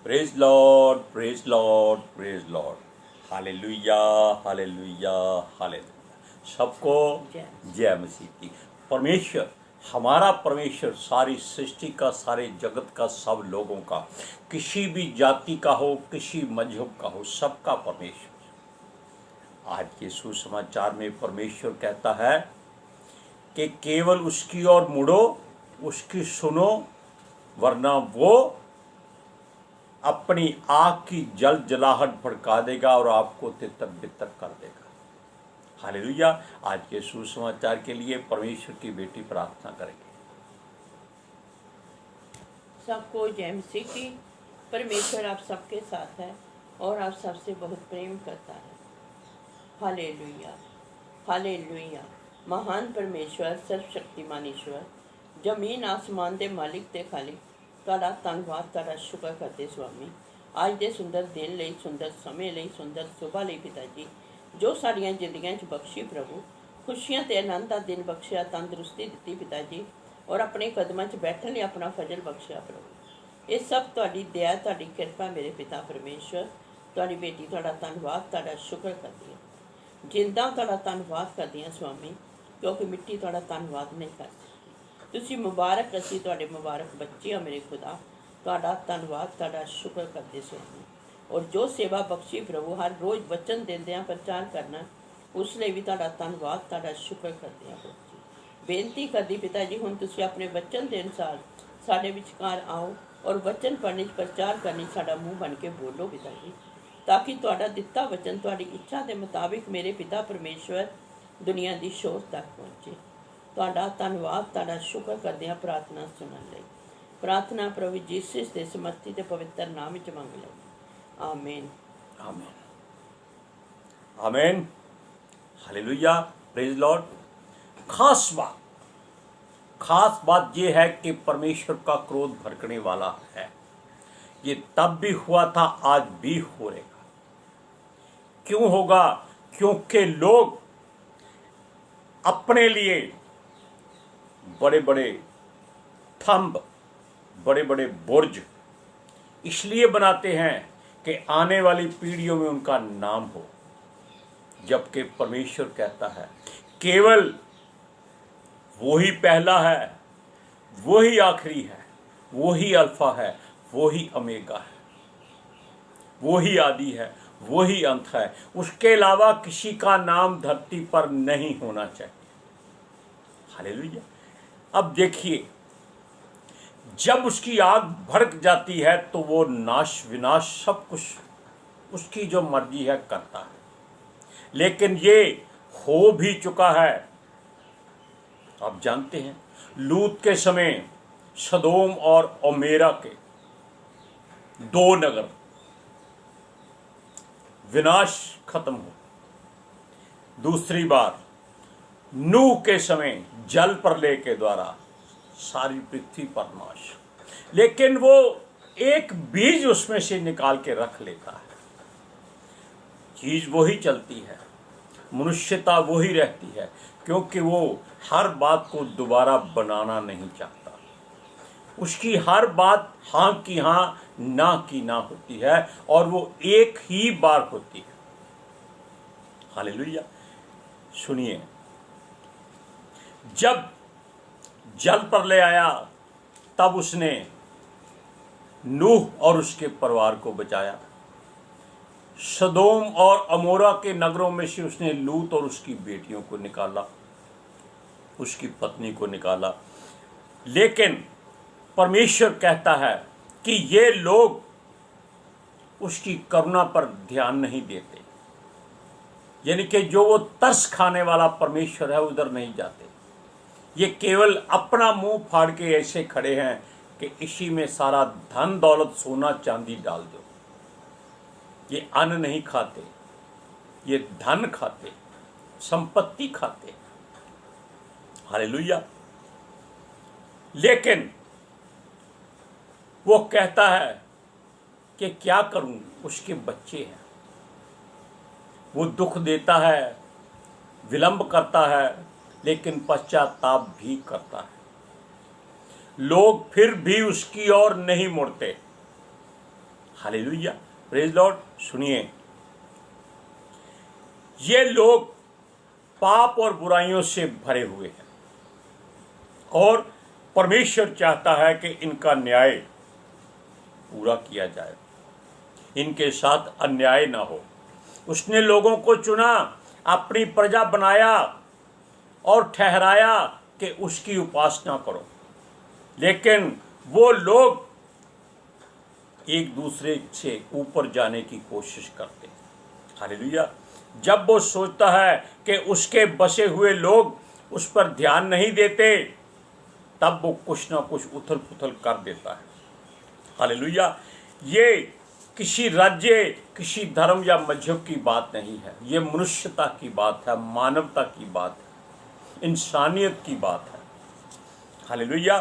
Praise Lord, praise Lord, praise Lord. Hallelujah, hallelujah, hallelujah. सबको जय मसीह की। परमेश्वर, हमारा परमेश्वर सारी सृष्टि का, सारे जगत का, सब लोगों का, किसी भी जाति का हो, किसी मजहब का हो, सबका परमेश्वर। आज के सुसमाचार में परमेश्वर कहता है कि केवल उसकी ओर मुड़ो, उसकी सुनो, वरना वो अपनी आग की जल जलाहट भड़का देगा और आपको तितर बितर कर देगा। हालेलुया। आज के सुसमाचार के लिए परमेश्वर की बेटी प्रार्थना करेंगे। सबको जय मसीह की। परमेश्वर आप सबके साथ है और आप सबसे बहुत प्रेम करता है। Hallelujah, hallelujah. महान परमेश्वर, सर्वशक्तिमान ईश्वर, जमीन आसमान दे मालिक ते खालिक, ਤੁਹਾਡਾ ਧੰਨਵਾਦ, ਤੁਹਾਡਾ ਸ਼ੁਕਰ ਕਰਦੇ ਸੁਆਮੀ, ਅੱਜ ਦੇ ਸੁੰਦਰ ਦਿਨ ਲਈ, ਸੁੰਦਰ ਸਮੇਂ ਲਈ, ਸੁੰਦਰ ਸੁਬਾਹ ਲਈ ਪਿਤਾ ਜੀ, ਜੋ ਸਾਡੀਆਂ ਜ਼ਿੰਦਗੀਆਂ 'ਚ ਬਖਸ਼ੀ ਪ੍ਰਭੂ, ਖੁਸ਼ੀਆਂ ਤੇ ਆਨੰਦ ਦਾ ਦਿਨ ਬਖਸ਼ਿਆ, ਤੰਦਰੁਸਤੀ ਦਿੱਤੀ ਪਿਤਾ ਜੀ, ਔਰ ਆਪਣੇ ਕਦਮਾਂ 'ਚ ਬੈਠਣ ਲਈ ਆਪਣਾ ਫਜ਼ਲ ਬਖਸ਼ਿਆ ਪ੍ਰਭੂ। ਇਹ ਸਭ ਤੁਹਾਡੀ ਦਇਆ, ਤੁਹਾਡੀ ਕਿਰਪਾ ਮੇਰੇ ਪਿਤਾ ਪਰਮੇਸ਼ਵਰ। ਤੁਹਾਡੀ ਬੇਟੀ ਤੁਹਾਡਾ ਧੰਨਵਾਦ, ਤੁਹਾਡਾ ਸ਼ੁਕਰ ਕਰਦੀ ਹੈ। ਜਿੰਦਾ ਤੁਹਾਡਾ ਧੰਨਵਾਦ ਕਰਦੀ ਹਾਂ ਸੁਆਮੀ, ਕਿਉਂਕਿ ਮਿੱਟੀ ਤੁਹਾਡਾ ਧੰਨਵਾਦ ਨਹੀਂ ਕਰ ਸਕਦੀ। ਤੁਸੀਂ ਮੁਬਾਰਕ, ਅਸੀਂ ਤੁਹਾਡੇ ਮੁਬਾਰਕ ਬੱਚੇ ਹਾਂ ਮੇਰੇ ਖੁਦਾ। ਤੁਹਾਡਾ ਧੰਨਵਾਦ, ਤੁਹਾਡਾ ਸ਼ੁਕਰ ਕਰਦੇ ਸੁਆਮੀ। ਔਰ ਜੋ ਸੇਵਾ ਬਖਸ਼ੀ ਪ੍ਰਭੂ, ਹਰ ਰੋਜ਼ ਵਚਨ ਦਿੰਦੇ ਹਾਂ, ਪ੍ਰਚਾਰ ਕਰਨਾ, ਉਸ ਲਈ ਵੀ ਤੁਹਾਡਾ ਧੰਨਵਾਦ, ਤੁਹਾਡਾ ਸ਼ੁਕਰ ਕਰਦੇ ਹਾਂ ਪ੍ਰਭੂ ਜੀ। ਬੇਨਤੀ ਕਰਦੀ ਪਿਤਾ ਜੀ, ਹੁਣ ਤੁਸੀਂ ਆਪਣੇ ਵਚਨ ਦੇ ਅਨੁਸਾਰ ਸਾਡੇ ਵਿਚਕਾਰ ਆਓ ਔਰ ਵਚਨ ਪੜ੍ਹਨ 'ਚ, ਪ੍ਰਚਾਰ ਕਰਨ 'ਚ ਸਾਡਾ ਮੂੰਹ ਬਣ ਕੇ ਬੋਲੋ ਪਿਤਾ ਜੀ, ਤਾਂ ਕਿ ਤੁਹਾਡਾ ਦਿੱਤਾ ਵਚਨ ਤੁਹਾਡੀ ਇੱਛਾ ਦੇ ਮੁਤਾਬਿਕ ਮੇਰੇ ਪਿਤਾ ਪਰਮੇਸ਼ਵਰ ਦੁਨੀਆ ਦੀ ਸ਼ੋਰ ਤੱਕ ਪਹੁੰਚੇ। ਤੁਹਾਡਾ ਧੰਨਵਾਦ, ਤੁਹਾਡਾ ਸ਼ੁਕਰ ਕਰਦੇ ਹਾਂ ਪ੍ਰਾਰਥਨਾ ਸੁਣਨ ਲਈ। ਪ੍ਰਾਰਥਨਾ ਪ੍ਰਭੂ ਯੀਸ਼ੂ ਦੇ ਸਮਰਥੀ ਤੇ ਪਵਿੱਤਰ ਨਾਮ ਵਿੱਚ ਮੰਗ ਲਈ। आमीन, आमीन, आमीन। Hallelujah, praise Lord. खास बात यह है कि परमेश्वर का क्रोध भड़कने वाला है। ये तब भी हुआ था, आज भी होगा। क्यों होगा? क्योंकि लोग अपने लिए बड़े बड़े थंब, बड़े बड़े बुर्ज इसलिए बनाते हैं कि आने वाली पीढ़ियों में उनका नाम हो, जबकि परमेश्वर कहता है केवल वही पहला है, वही आखिरी है, वही अल्फा है, वही ओमेगा है, वही आदि है, वही अंत है। उसके अलावा किसी का नाम धरती पर नहीं होना चाहिए। हालेलुया। अब देखिए, जब उसकी आग भड़क जाती है तो वो नाश विनाश सब कुछ उसकी जो मर्जी है करता है। लेकिन ये हो भी चुका है। आप जानते हैं, लूत के समय सदोम और ओमेरा के दो नगर विनाश खत्म हो। दूसरी बार नूह के समय जल प्रलय के द्वारा सारी पृथ्वी पर नाश। लेकिन वो एक बीज उसमें से निकाल के रख लेता है। चीज वही चलती है, मनुष्यता वही रहती है, क्योंकि वो हर बात को दोबारा बनाना नहीं चाहता। उसकी हर बात हाँ की हाँ, ना की ना होती है, और वो एक ही बार होती है। हालेलुया। सुनिए, जब जल प्रलय आया तब उसने नूह और उसके परिवार को बचाया। सदोम और अमोरा के नगरों में से उसने लूत और उसकी बेटियों को निकाला, उसकी पत्नी को निकाला। लेकिन परमेश्वर कहता है कि ये लोग उसकी करुणा पर ध्यान नहीं देते, यानी कि जो वो तरस खाने वाला परमेश्वर है उधर नहीं जाते। ये केवल अपना मुंह फाड़ के ऐसे खड़े हैं कि इसी में सारा धन दौलत सोना चांदी डाल दो। ये अन्न नहीं खाते, ये धन खाते, संपत्ति खाते। हालेलुया। लेकिन वो कहता है कि क्या करूं, उसके बच्चे हैं। वो दुख देता है, विलंब करता है, लेकिन पश्चाताप भी करता है। लोग फिर भी उसकी ओर नहीं मुड़ते। Hallelujah, praise Lord. सुनिए, ये लोग पाप और बुराइयों से भरे हुए हैं और परमेश्वर चाहता है कि इनका न्याय पूरा किया जाए, इनके साथ अन्याय ना हो। उसने लोगों को चुना, अपनी प्रजा बनाया और ठहराया कि उसकी उपासना करो, लेकिन वो लोग एक दूसरे से ऊपर जाने की कोशिश करते हैं। हालेलुया। जब वो सोचता है कि उसके बसे हुए लोग उस पर ध्यान नहीं देते, तब वो कुछ ना कुछ उथल पुथल कर देता है। हालेलुया। ये किसी राज्य, किसी धर्म या मजहब की बात नहीं है, ये मनुष्यता की बात है, मानवता की बात है, इंसानियत की बात है। हालेलुया।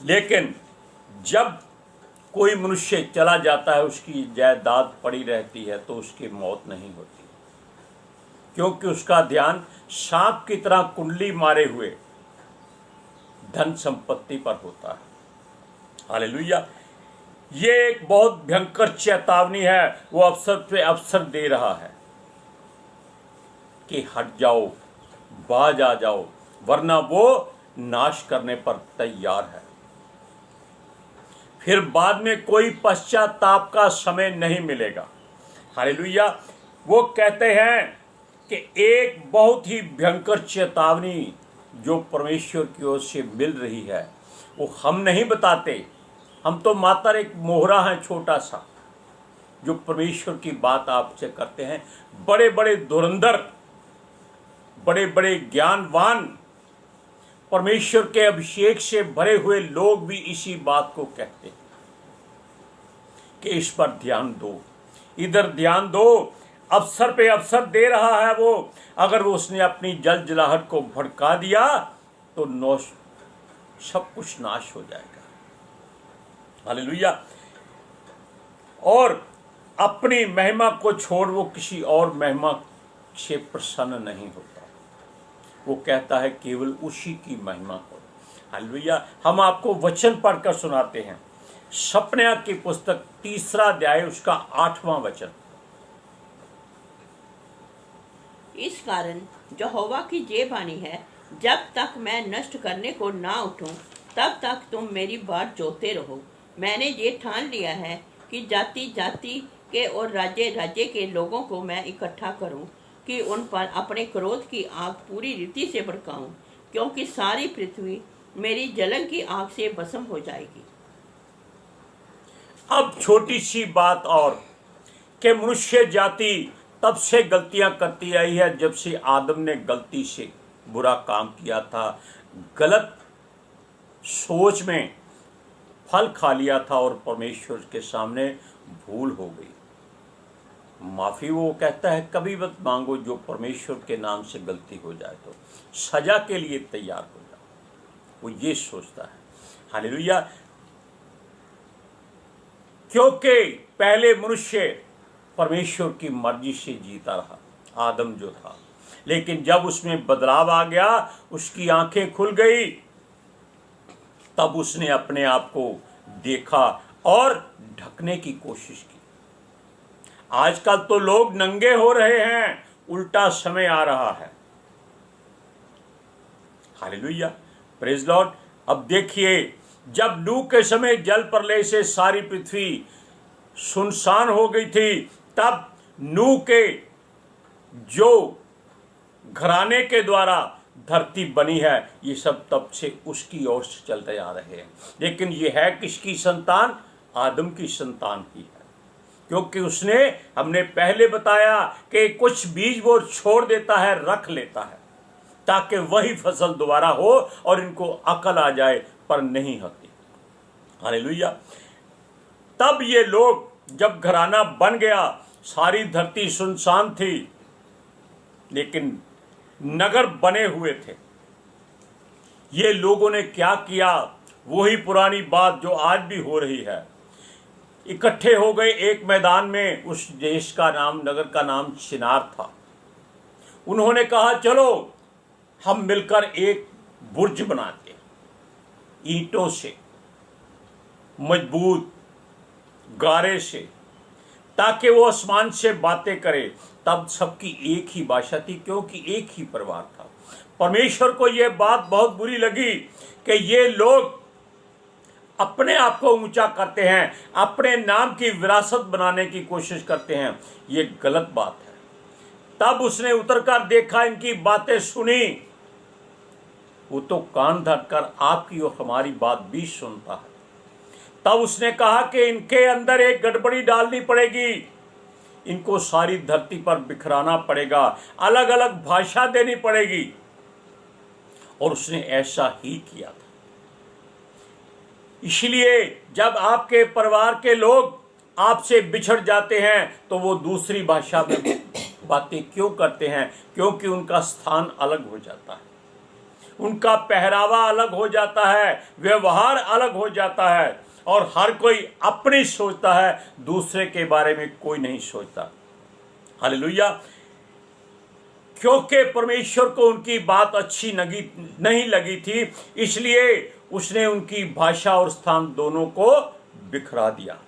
लेकिन जब कोई मनुष्य चला जाता है, उसकी जायदाद पड़ी रहती है, तो उसकी मौत नहीं होती, क्योंकि उसका ध्यान सांप की तरह कुंडली मारे हुए धन संपत्ति पर होता है। हालेलुया। ये एक बहुत भयंकर चेतावनी है, वो अवसर पे अवसर दे रहा है कि हट जाओ, बाज आ जाओ, वरना वो नाश करने पर तैयार है। फिर बाद में कोई पश्चाताप का समय नहीं मिलेगा। हालेलुया। वो कहते हैं कि एक बहुत ही भयंकर चेतावनी जो परमेश्वर की ओर से मिल रही है, वो हम नहीं बताते, हम तो मात्र एक मोहरा है छोटा सा, जो परमेश्वर की बात आपसे करते हैं। बड़े बड़े धुरंधर, बड़े बड़े ज्ञानवान, परमेश्वर के अभिषेक से भरे हुए लोग भी इसी बात को कहते हैं कि इस पर ध्यान दो, इधर ध्यान दो। अवसर पे अवसर दे रहा है वो। अगर वो उसने अपनी जल जलाहट को भड़का दिया तो सब कुछ नाश हो जाएगा। हालेलुया। और अपनी महिमा को छोड़ वो किसी और महिमा से प्रसन्न नहीं होता, वो कहता है केवल उसी की महिमा करो। हालेलुया। हम आपको वचन पढ़कर सुनाते हैं, सपन्या की पुस्तक 3 अध्याय उसका 8वां वचन। इस कारण यहोवा की ये वाणी है, जब तक मैं नष्ट करने को ना उठूं, तब तक तुम मेरी बाट जोते रहो। मैंने ये ठान लिया है कि जाति जाति के और राज्य राज्य के लोगों को मैं इकट्ठा करूं, कि उन पर अपने क्रोध की आग पूरी रीति से भड़काऊं, क्योंकि सारी पृथ्वी मेरी जलन की आग से भस्म हो जाएगी। अब छोटी सी बात और, कि मनुष्य जाति तब से गलतियां करती आई है जब से आदम ने गलती से बुरा काम किया था, गलत सोच में फल खा लिया था और परमेश्वर के सामने भूल हो गई। माफी वो कहता है कभी मत मांगो, जो परमेश्वर के नाम से गलती हो जाए तो सजा के लिए तैयार हो जाओ, वो ये सोचता है। हालेलुया। क्योंकि पहले मनुष्य परमेश्वर की मर्जी से जीता रहा, आदम जो था, लेकिन जब उसमें बदलाव आ गया, उसकी आंखें खुल गई, तब उसने अपने आप को देखा और ढकने की कोशिश की। आजकल तो लोग नंगे हो रहे हैं, उल्टा समय आ रहा है। Hallelujah, praise Lord. अब देखिए, जब नूह के समय जल प्रलय से सारी पृथ्वी सुनसान हो गई थी, तब नूह के जो घराने के द्वारा धरती बनी है, ये सब तब से उसकी ओर से चलते आ रहे हैं। लेकिन ये है किसकी संतान? आदम की संतान की है, क्योंकि उसने, हमने पहले बताया कि कुछ बीज वो छोड़ देता है, रख लेता है, ताकि वही फसल दोबारा हो और इनको अकल आ जाए, पर नहीं होती। हालेलुया। तब ये लोग, जब घराना बन गया, सारी धरती सुनसान थी, लेकिन नगर बने हुए थे। ये लोगों ने क्या किया? वही पुरानी बात जो आज भी हो रही है। इकट्ठे हो गए एक मैदान में, उस देश का नाम, नगर का नाम शिनार था। उन्होंने कहा चलो हम मिलकर एक बुर्ज बनाते हैं, ईंटों से मजबूत, गारे से, ताकि वो आसमान से बातें करे। तब सबकी एक ही भाषा थी, क्योंकि एक ही परिवार था। परमेश्वर को यह बात बहुत बुरी लगी कि ये लोग अपने आप को ऊंचा करते हैं, अपने नाम की विरासत बनाने की कोशिश करते हैं। ये गलत बात है। तब उसने उतरकर देखा, इनकी बातें सुनी। वो तो कान धरकर आपकी और हमारी बात भी सुनता है। तब उसने कहा कि इनके अंदर एक गड़बड़ी डालनी पड़ेगी, इनको सारी धरती पर बिखराना पड़ेगा, अलग अलग भाषा देनी पड़ेगी। और उसने ऐसा ही किया था। इसलिए जब आपके परिवार के लोग आपसे बिछड़ जाते हैं तो वो दूसरी भाषा में बातें क्यों करते हैं? क्योंकि उनका स्थान अलग हो जाता है, उनका पहरावा अलग हो जाता है, व्यवहार अलग हो जाता है, और हर कोई अपनी सोचता है, दूसरे के बारे में कोई नहीं सोचता। हालेलुया। क्योंकि परमेश्वर को उनकी बात अच्छी नहीं लगी थी, इसलिए उसने उनकी भाषा और स्थान दोनों को बिखरा दिया।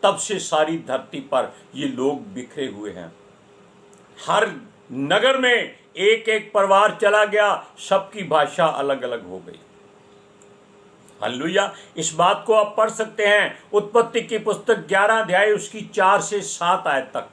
तब से सारी धरती पर ये लोग बिखरे हुए हैं। हर नगर में एक एक परिवार चला गया, सबकी भाषा अलग अलग हो गई। हालेलुया। इस बात को आप पढ़ सकते हैं उत्पत्ति की पुस्तक 11 अध्याय उसकी 4 से 7 आयत तक।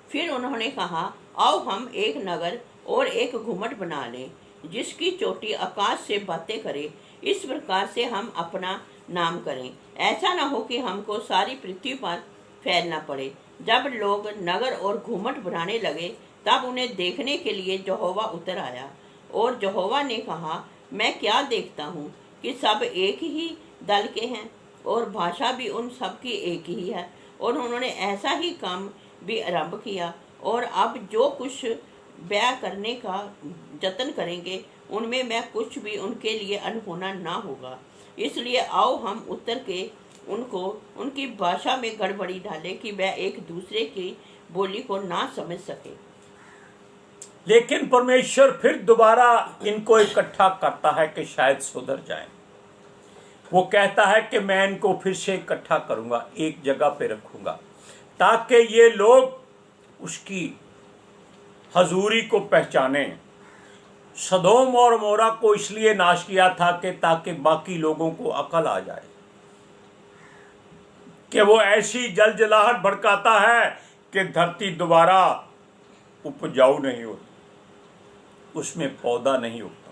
फिर उन्होंने कहा, आओ हम एक नगर और एक घुमट बना लें, जिसकी चोटी आकाश से बातें करे। इस प्रकार से हम अपना नाम करें। ऐसा न हो कि हमको सारी पृथ्वी पर फैलना पड़े। जब लोग नगर और घुमट बनाने लगे, तब उन्हें देखने के लिए यहोवा उतर आया। और यहोवा ने कहा, मैं क्या देखता हूँ कि सब एक ही दल के हैं, और भाषा भी उन सब की एक ही है। और उन्होंने ऐसा ही काम भी आरंभ किया, और अब जो कुछ ब्याह करने का जतन करेंगे, उनमें मैं कुछ भी उनके लिए अनहोना ना होगा। इसलिए आओ हम उतर के उनको उनकी भाषा में गड़बड़ी डालें कि वह एक दूसरे की बोली को ना समझ सके। लेकिन परमेश्वर फिर दोबारा इनको इकट्ठा करता है कि शायद सुधर जाएं। वो कहता है कि मैं इनको फिर से इकट्ठा करूंगा, एक जगह पे रखूंगा, ताकि ये लोग उसकी हजूरी को पहचाने। सदोम और मोरा को इसलिए नाश किया था कि ताकि बाकी लोगों को अकल आ जाए कि वो ऐसी जलजलाहट भड़काता है कि धरती दोबारा उपजाऊ नहीं होती, उसमें पौधा नहीं उगता।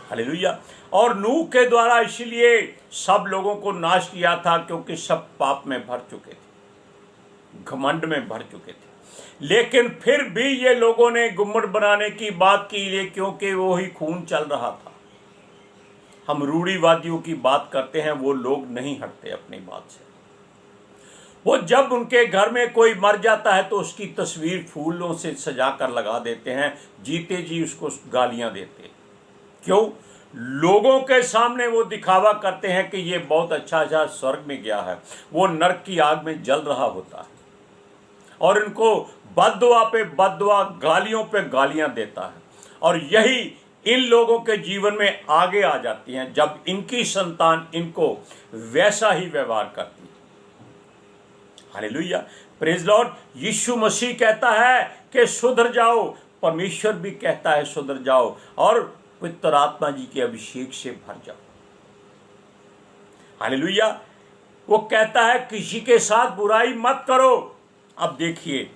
हालेलुया। और नूह के द्वारा इसलिए सब लोगों को नाश किया था, क्योंकि सब पाप में भर चुके थे, घमंड में भर चुके थे। लेकिन फिर भी ये लोगों ने गुम्मट बनाने की बात की, लिए क्योंकि वो ही खून चल रहा था। हम रूढ़िवादियों की बात करते हैं, वो लोग नहीं हटते अपनी बात से। वो जब उनके घर में कोई मर जाता है तो उसकी तस्वीर फूलों से सजा कर लगा देते हैं, जीते जी उसको गालियां देते। क्यों? लोगों के सामने वो दिखावा करते हैं कि ये बहुत अच्छा स्वर्ग में गया है, वो नरक की आग में जल रहा होता है, और इनको बद्दुआ पे बद्दुआ, गालियों पे गालियां देता है। और यही इन लोगों के जीवन में आगे आ जाती हैं जब इनकी संतान इनको वैसा ही व्यवहार करती है। Hallelujah, praise Lord. यीशु मसीह कहता है कि सुधर जाओ, परमेश्वर भी कहता है सुधर जाओ, और पवित्र आत्मा जी के अभिषेक से भर जाओ। हालेलुया। वो कहता है किसी के साथ बुराई मत करो। अब देखिए,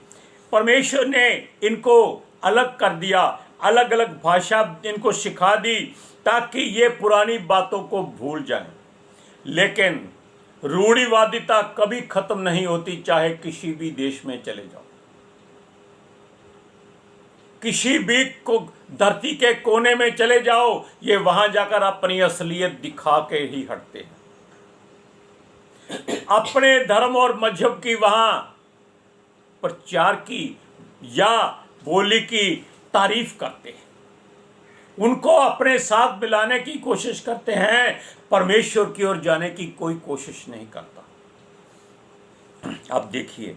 परमेश्वर ने इनको अलग कर दिया, अलग अलग भाषा इनको सिखा दी ताकि ये पुरानी बातों को भूल जाएं। लेकिन रूढ़िवादिता कभी खत्म नहीं होती, चाहे किसी भी देश में चले जाओ, किसी भी को धरती के कोने में चले जाओ, ये वहां जाकर अपनी असलियत दिखा के ही हटते हैं। अपने धर्म और मजहब की वहां प्रचार की या बोली की तारीफ करते हैं, उनको अपने साथ मिलाने की कोशिश करते हैं, परमेश्वर की ओर जाने की कोई कोशिश नहीं करता। अब देखिए,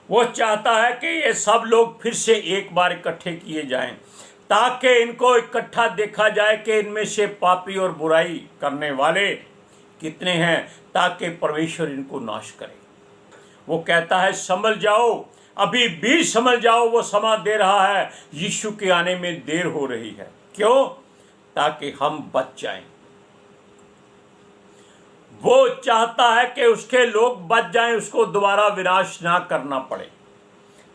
वो चाहता है कि ये सब लोग फिर से एक बार इकट्ठे किए जाएं, ताकि इनको इकट्ठा देखा जाए कि इनमें से पापी और बुराई करने वाले कितने हैं, ताकि परमेश्वर इनको नाश करे। वो कहता है संभल जाओ, अभी भी संभल जाओ, वो समय दे रहा है, यीशु के आने में देर हो रही है। क्यों? ताकि हम बच जाएं। वो चाहता है कि उसके लोग बच जाएं, उसको दोबारा विनाश ना करना पड़े।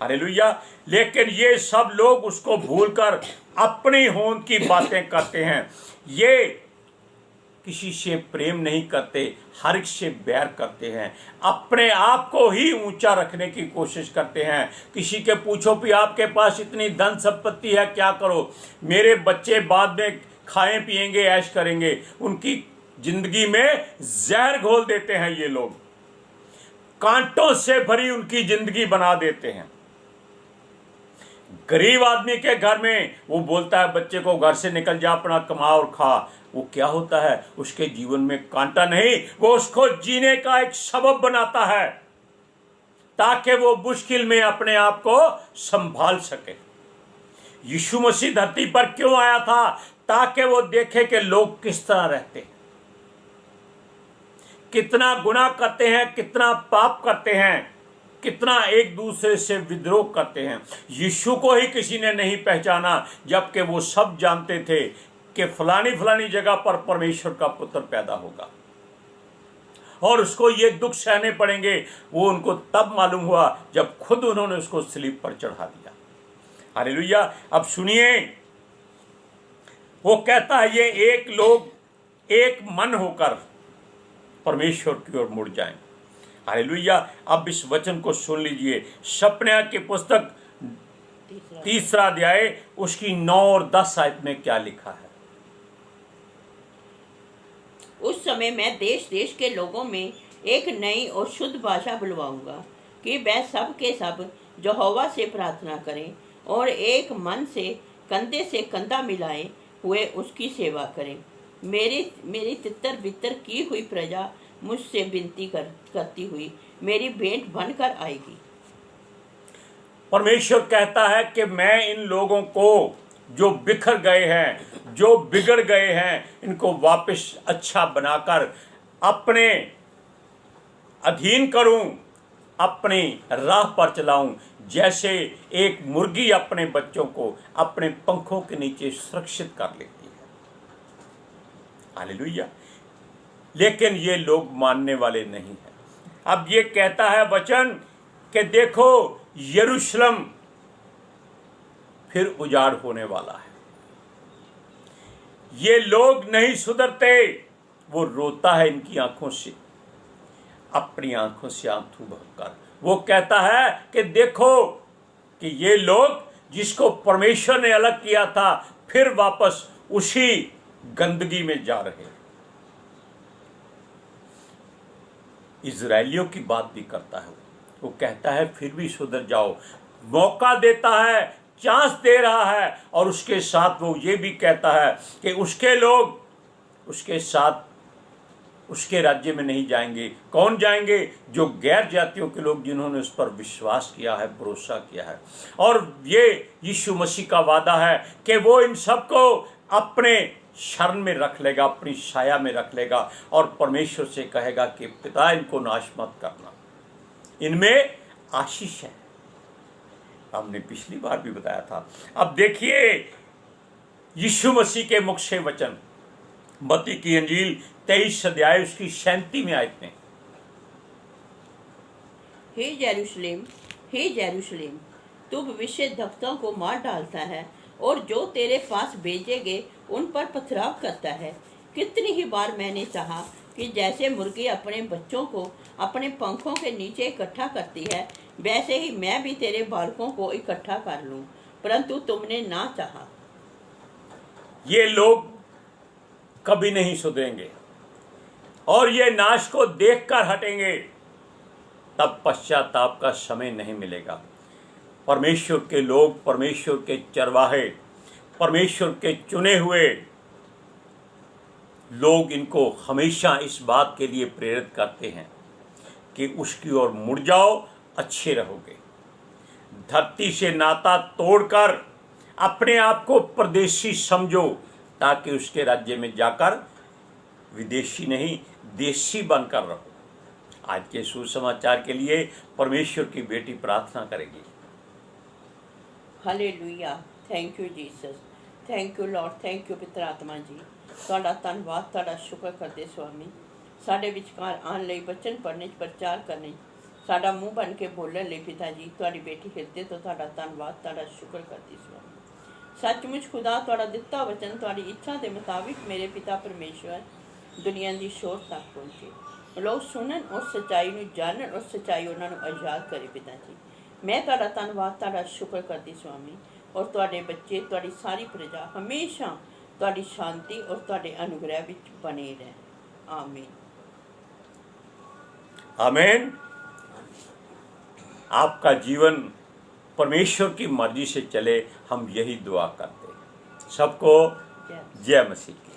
हालेलुया। लेकिन ये सब लोग उसको भूलकर अपनी होंद की बातें करते हैं। ये किसी से प्रेम नहीं करते, हर एक से बैर करते हैं, अपने आप को ही ऊंचा रखने की कोशिश करते हैं। किसी के पूछो भी आपके पास इतनी धन संपत्ति है, क्या करो? मेरे बच्चे बाद में खाएं पिएंगे, ऐश करेंगे। उनकी जिंदगी में जहर घोल देते हैं ये लोग, कांटों से भरी उनकी जिंदगी बना देते हैं। गरीब आदमी के घर में वो बोलता है बच्चे को घर से निकल जा, अपना कमा और खा। वो क्या होता है? उसके जीवन में कांटा नहीं, वो उसको जीने का एक सबब बनाता है, ताकि वो मुश्किल में अपने आप को संभाल सके। यीशु मसीह धरती पर क्यों आया था? ताकि वो देखे कि लोग किस तरह रहते हैं, कितना गुनाह करते हैं, कितना पाप करते हैं, कितना एक दूसरे से विद्रोह करते हैं। यीशु को ही किसी ने नहीं पहचाना, जबकि वो सब जानते थे कि फलानी जगह पर परमेश्वर का पुत्र पैदा होगा और उसको ये दुख सहने पड़ेंगे। वो उनको तब मालूम हुआ जब खुद उन्होंने उसको सलीब पर चढ़ा दिया। हालेलुया। अब सुनिए, वो कहता है ये एक लोग एक मन होकर परमेश्वर की ओर मुड़ जाएं। हालेलुया। अब इस वचन को सुन लीजिए। सपने की पुस्तक 3 अध्याय उसकी 9 और 10 आयत में क्या लिखा है? उस समय मैं देश देश के लोगों में एक नई और शुद्ध भाषा बुलवाऊंगा कि वह सब के सब यहोवा से प्रार्थना करें और एक मन से कंधे से कंधा मिलाए हुए उसकी सेवा करें। मेरी तितर बितर की हुई प्रजा मुझसे विनती करती हुई मेरी भेंट बनकर आएगी। परमेश्वर कहता है कि मैं इन लोगों को जो बिखर गए हैं, जो बिगड़ गए हैं, इनको वापस अच्छा बनाकर अपने अधीन करूं, अपनी राह पर चलाऊं। जैसे एक मुर्गी अपने बच्चों को अपने पंखों के नीचे सुरक्षित कर लेती है। हालेलुया। लेकिन ये लोग मानने वाले नहीं हैं। अब ये कहता है वचन कि देखो यरूशलेम फिर उजाड़ होने वाला है। ये लोग नहीं सुधरते। वो रोता है इनकी आंखों से, अपनी आंखों से आंसू बहकर। वो कहता है कि देखो कि ये लोग जिसको परमेश्वर ने अलग किया था, फिर वापस उसी गंदगी में जा रहे। इजरायलियों की बात भी करता है। वो कहता है फिर भी सुधर जाओ, मौका देता है, चांस दे रहा है। और उसके साथ वो ये भी कहता है कि उसके लोग उसके साथ उसके राज्य में नहीं जाएंगे। कौन जाएंगे? जो गैर जातियों के लोग, जिन्होंने उस पर विश्वास किया है, भरोसा किया है। और ये यीशु मसीह का वादा है कि वो इन सबको अपने शरण में रख लेगा, अपनी छाया में रख लेगा और परमेश्वर से कहेगा कि पिता इनको नाश मत करना, इनमें आशीष है। हमने पिछली बार भी बताया था। अब देखिए यीशु मसीह के मुख से वचन, मत्ती की इंजील 23 अध्याय उसकी 37 आयत में। हे यरूशलेम, तू भविष्यद्वक्ताओं को मार डालता है और जो तेरे पास भेजे गए उन पर पथराव करता है। कितनी ही बार मैंने चाहा कि जैसे मुर्गी अपने बच्चों को अपने पंखों के नीचे इकट्ठा करती है, वैसे ही मैं भी तेरे बालकों को इकट्ठा कर लूं, परंतु तुमने ना चाहा। ये लोग कभी नहीं सुधरेंगे और ये नाश को देखकर हटेंगे, तब पश्चाताप का समय नहीं मिलेगा। परमेश्वर के लोग, परमेश्वर के चरवाहे, परमेश्वर के चुने हुए लोग इनको हमेशा इस बात के लिए प्रेरित करते हैं कि उसकी ओर मुड़ जाओ, अच्छे रहोगे। धरती से नाता तोड़कर अपने आप को परदेशी समझो, ताकि उसके राज्य में जाकर विदेशी नहीं देशी बनकर रहो। आज के सुसमाचार के लिए परमेश्वर की बेटी प्रार्थना करेगी। Hallelujah. Thank you Jesus, thank you Lord, thank you पिता आत्मा जी। ਤੁਹਾਡਾ ਧੰਨਵਾਦ, ਤੁਹਾਡਾ ਸ਼ੁਕਰ ਕਰਦੇ ਸਵਾਮੀ। ਸਾਡੇ ਵਿਚਕਾਰ ਆਉਣ ਲਈ, ਬਚਨ ਪੜ੍ਹਨੇ 'ਚ, ਪ੍ਰਚਾਰ ਕਰਨੇ 'ਚ, ਸਾਡਾ ਮੂੰਹ ਬਣ ਕੇ ਬੋਲਣ ਲਈ ਪਿਤਾ ਜੀ, ਤੁਹਾਡੀ ਬੇਟੀ ਹਿਰਦੇ ਤੋਂ ਤੁਹਾਡਾ ਧੰਨਵਾਦ, ਤੁਹਾਡਾ ਸ਼ੁਕਰ ਕਰਦੀ ਸਵਾਮੀ। ਸੱਚਮੁੱਚ ਖੁਦਾ ਤੁਹਾਡਾ ਦਿੱਤਾ ਵਚਨ ਤੁਹਾਡੀ ਇੱਛਾ ਦੇ ਮੁਤਾबिक ਮੇਰੇ ਪਿਤਾ ਪਰਮੇਸ਼ਵਰ ਦੁਨੀਆ ਦੀ ਸ਼ੋਰ ਤੱਕ ਪਹੁੰਚੇ। ਲੋਕ ਸੁਣਨ ਔਰ ਸੱਚਾਈ ਨੂੰ ਜਾਣਨ ਔਰ ਸੱਚਾਈ ਉਹਨਾਂ ਨੂੰ ਆਜ਼ਾਦ ਕਰੇ ਪਿਤਾ ਜੀ। ਮੈਂ ਤੁਹਾਡਾ ਧੰਨਵਾਦ, ਤੁਹਾਡਾ ਸ਼ੁਕਰ ਕਰਦੀ ਸਵਾਮੀ। ਔਰ ਤੁਹਾਡੇ ਬੱਚੇ, ਤੁਹਾਡੀ ਸਾਰੀ ਪ੍ਰਜਾ ਹਮੇਸ਼ਾ ਤੁਹਾਡੀ शांति और ਤੁਹਾਡੇ अनुग्रह ਵਿੱਚ बने रहें। आमीन आमीन। आपका जीवन परमेश्वर की मर्जी से चले, हम यही दुआ करते हैं। सबको जय मसीह की।